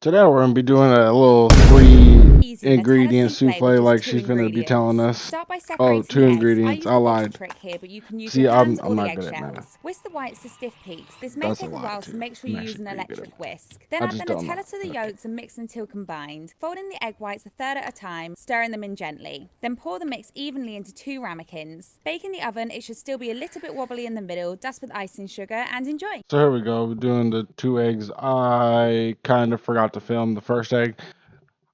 Today we're gonna be doing a little three Easy Nutella ingredient soufflé with souffle just like two she's gonna be telling ingredients. us. Start by Oh, separating two the eggs. I ingredients. use I the bottle lied. trick here, but you can use your See, hands I'm or the not good at math. eggshells. Whisk the whites to stiff peaks. This may That's a take a lie while, so too. make sure I'm you use actually an pretty good at electric math. whisk. Then I add the just don't know. Nutella to the Okay. yolks and mix until combined. Fold in the egg whites a third at a time, stirring them in gently. Then pour the mix evenly into 2 ramekins. Bake in the oven. It should still be a little bit wobbly in the middle. Dust with icing sugar and enjoy. So here we go. We're doing the 2 eggs. I kind of forgot to film the first egg.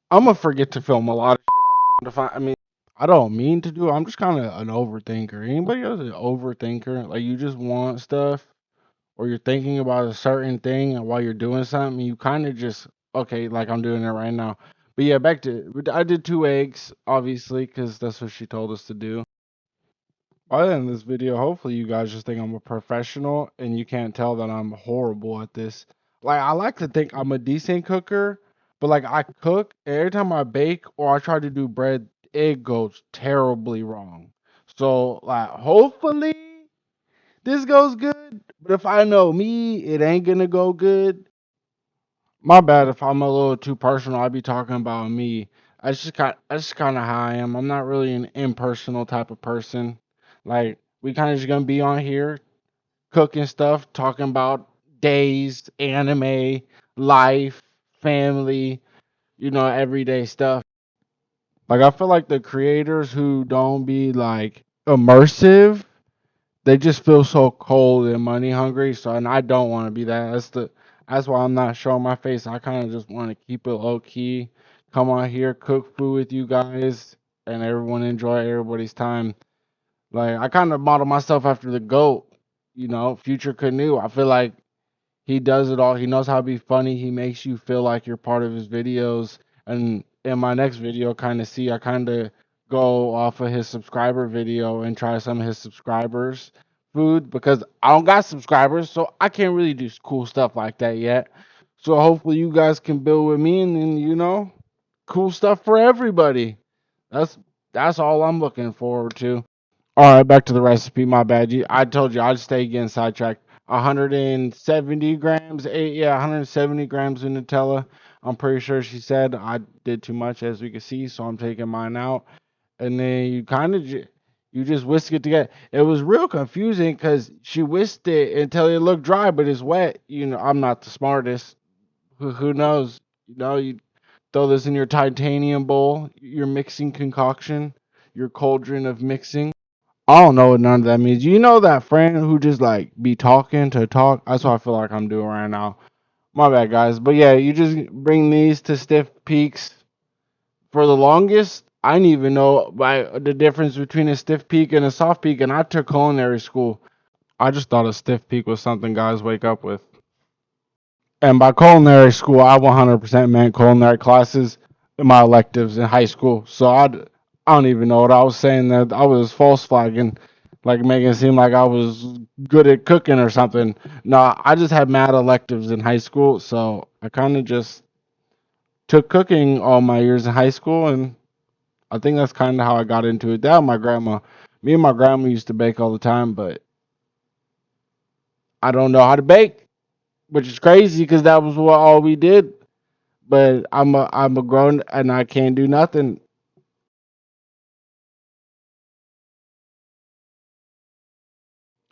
I'm gonna forget to film a lot of shit. I've come to find. I mean, I don't mean to do it. I'm just kind of an overthinker. Anybody else an overthinker? Like you just want stuff, or you're thinking about a certain thing, and while you're doing something, you kind of just okay, like I'm doing it right now. But yeah, back to I did 2 eggs, obviously, because that's what she told us to do. Other than this video, hopefully you guys just think I'm a professional and you can't tell that I'm horrible at this. Like I like to think I'm a decent cooker, but like I cook and every time I bake or I try to do bread, it goes terribly wrong. So like hopefully this goes good, but if I know me, it ain't gonna go good. My bad if I'm a little too personal. I be talking about me. That's just kind of how I am. I'm not really an impersonal type of person. Like we kind of just gonna be on here cooking stuff, talking about days, anime, life, family, everyday stuff. Like I feel like the creators who don't be like immersive, they just feel so cold and money hungry. So, and I don't want to be that. That's why I'm not showing my face. I kind of just want to keep it low key. Come on here, cook food with you guys, and everyone enjoy everybody's time. Like I kind of model myself after the goat. Future Canoe. I feel like he does it all. He knows how to be funny. He makes you feel like you're part of his videos. And in my next video, I kind of go off of his subscriber video and try some of his subscribers' food because I don't got subscribers, so I can't really do cool stuff like that yet. So hopefully you guys can build with me and then, cool stuff for everybody. That's that's all I'm looking forward to. All right, back to the recipe. My bad. I told you I'd stay getting sidetracked. 170 grams, 170 grams of Nutella. I'm pretty sure she said I did too much, as we can see, so I'm taking mine out. And then you just whisk it together. It was real confusing because she whisked it until it looked dry, but it's wet. I'm not the smartest. Who knows? You throw this in your titanium bowl, your mixing concoction, your cauldron of mixing. I don't know what none of that means. You know that friend who just like be talking to talk? That's what I feel like I'm doing right now. My bad, guys. But yeah, you just bring these to stiff peaks. For the longest, I didn't even know the difference between a stiff peak and a soft peak, and I took culinary school. I just thought a stiff peak was something guys wake up with. And by culinary school, I 100% meant culinary classes in my electives in high school. So I don't even know what I was saying. That I was false flagging, like making it seem like I was good at cooking or something. No, I just had mad electives in high school. So I kind of just took cooking all my years in high school. And I think that's kind of how I got into it. That and my grandma. Me and my grandma used to bake all the time, but I don't know how to bake, which is crazy because that was what all we did. But I'm a grown and I can't do nothing.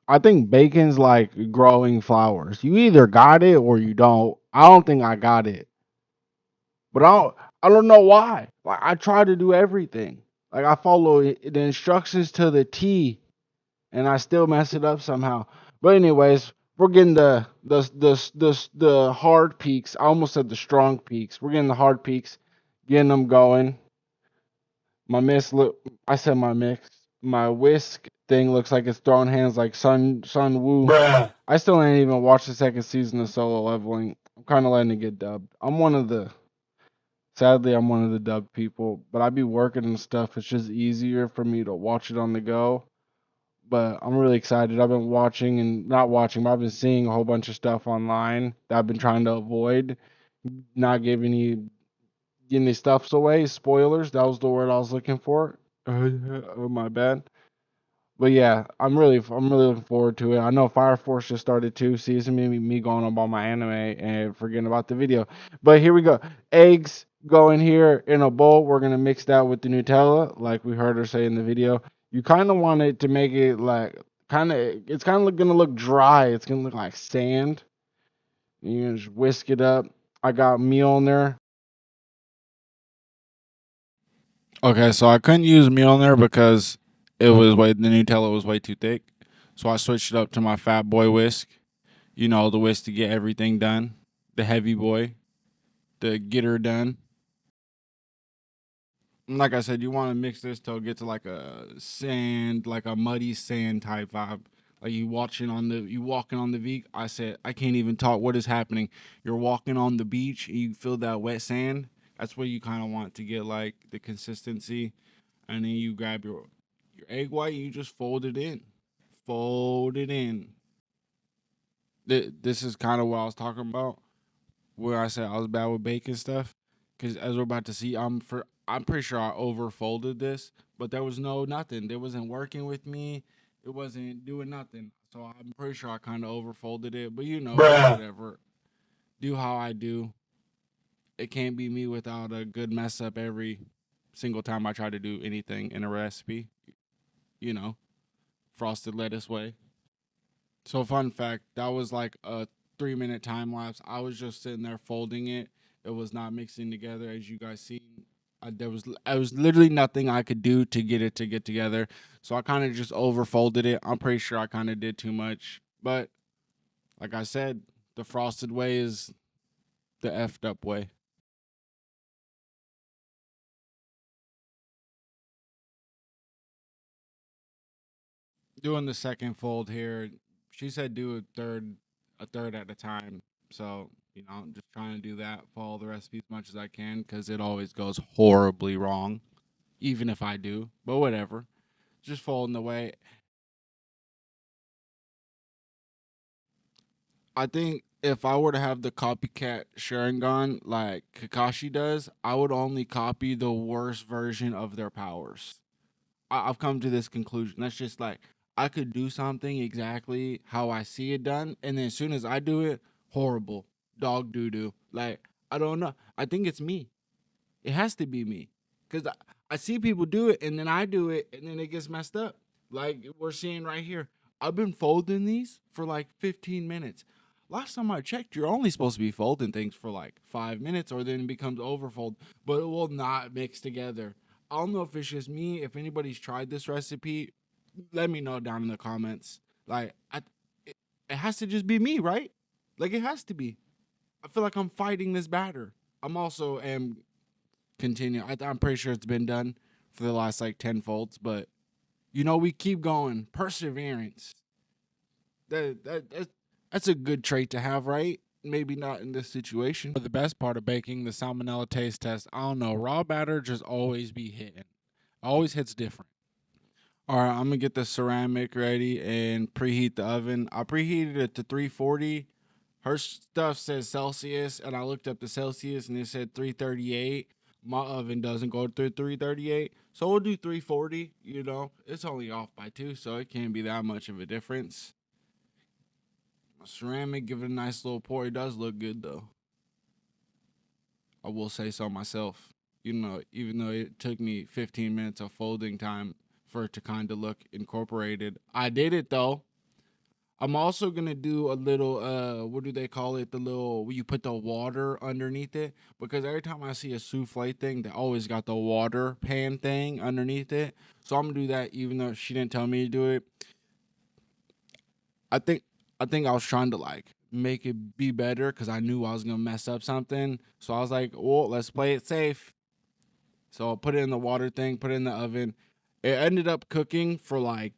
I think bacon's like growing flowers. You either got it or you don't. I don't think I got it, but I don't know why. Like I try to do everything. Like I follow the instructions to the T, and I still mess it up somehow. But anyways, we're getting the hard peaks. I almost said the strong peaks. We're getting the hard peaks, getting them going. My miss look. I said my mix. My whisk thing looks like it's throwing hands like Sun Woo. Bruh. I still ain't even watched the second season of Solo Leveling. I'm kind of letting it get dubbed. Sadly, I'm one of the dubbed people, but I be working and stuff. It's just easier for me to watch it on the go. But I'm really excited. I've been watching and not watching, but I've been seeing a whole bunch of stuff online that I've been trying to avoid. Not giving any stuffs away. Spoilers. That was the word I was looking for. Oh, my bad. But yeah, I'm really looking forward to it. I know Fire Force just started too, season me going on about my anime and forgetting about the video. But here we go. Eggs go in here in a bowl. We're gonna mix that with the Nutella, like we heard her say in the video. You kind of want it to make it like it's kind of gonna look dry. It's gonna look like sand. You just whisk it up. I got meal in there. Okay, so I couldn't use meal in there because it was way the Nutella was way too thick. So I switched it up to my fat boy whisk. You know, the whisk to get everything done. The heavy boy, the get her done. And like I said, you want to mix this till it get to like a sand, like a muddy sand type vibe. Like you walking on the beach. I said I can't even talk. What is happening? You're walking on the beach. And you feel that wet sand. That's what you kind of want to get like the consistency, and then you grab your egg white. And you just fold it in. Fold it in. This is kind of what I was talking about where I said I was bad with baking stuff. Because as we're about to see, I'm pretty sure I overfolded this, but there was no nothing. It wasn't working with me. It wasn't doing nothing. So I'm pretty sure I kind of overfolded it. But you know, it's whatever. Do how I do. It can't be me without a good mess up every single time I try to do anything in a recipe. You know, frosted lettuce way. So fun fact, that was like a 3 minute time lapse. I was just sitting there folding it. It was not mixing together as you guys seen. I was literally nothing I could do to get it to get together. So I kind of just overfolded it. I'm pretty sure I kind of did too much. But like I said, the frosted way is the effed up way. Doing the second fold here, she said do a third at a time. So I'm just trying to do that, follow the recipe as much as I can, because it always goes horribly wrong, even if I do. But whatever, just folding the way. I think if I were to have the copycat Sharingan like Kakashi does, I would only copy the worst version of their powers. I've come to this conclusion. That's just like I could do something exactly how I see it done, and then as soon as I do it, horrible, dog doo doo. Like I don't know. I think it's me. It has to be me, because I see people do it, and then I do it, and then it gets messed up. Like we're seeing right here. I've been folding these for like 15 minutes. Last time I checked, you're only supposed to be folding things for like 5 minutes, or then it becomes overfold, but it will not mix together. I don't know if it's just me. If anybody's tried this recipe, let me know down in the comments. Like, it has to just be me, right? Like, it has to be. I feel like I'm fighting this batter. I'm also am continuing. I'm pretty sure it's been done for the last like 10 folds, but we keep going. Perseverance. That's a good trait to have, right? Maybe not in this situation. But the best part of baking, the salmonella taste test, I don't know. Raw batter just always be hitting. Always hits different. All right, I'm gonna get the ceramic ready and preheat the oven. I preheated it to 340. Her stuff says Celsius, and I looked up the Celsius and it said 338. My oven doesn't go to 338, so we'll do 340. It's only off by 2, so it can't be that much of a difference. Ceramic, give it a nice little pour. It does look good though. I will say so myself. Even though it took me 15 minutes of folding time for it to kind of look incorporated, I did it though. I'm also gonna do a little what do they call it? The little where you put the water underneath it, because every time I see a souffle thing, they always got the water pan thing underneath it. So I'm gonna do that even though she didn't tell me to do it. I think I think I was trying to like make it be better because I knew I was gonna mess up something. So I was like, well, let's play it safe. So I put it in the water thing, put it in the oven. It ended up cooking for like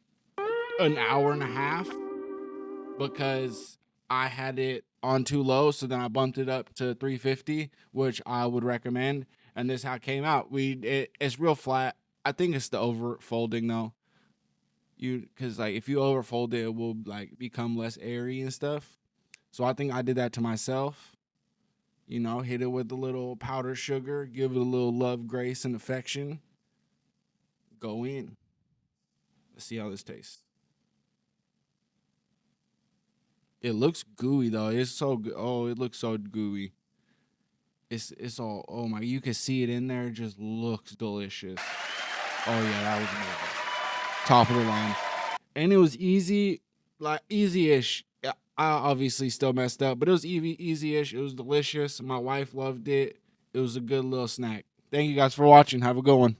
an hour and a half because I had it on too low. So then I bumped it up to 350, which I would recommend. And this is how it came out. It's real flat. I think it's the over folding though. Because like if you overfold it, it will like become less airy and stuff. So I think I did that to myself. Hit it with a little powdered sugar, give it a little love, grace, and affection. Go in. Let's see how this tastes. It looks gooey though. It's so good. Oh, it looks so gooey. It's all, oh my, you can see it in there. It just looks delicious. Oh yeah, that was amazing. Top of the line. And it was easy, like easy-ish. I obviously still messed up, but it was easy-ish. It was delicious. My wife loved it. It was a good little snack. Thank you guys for watching. Have a good one.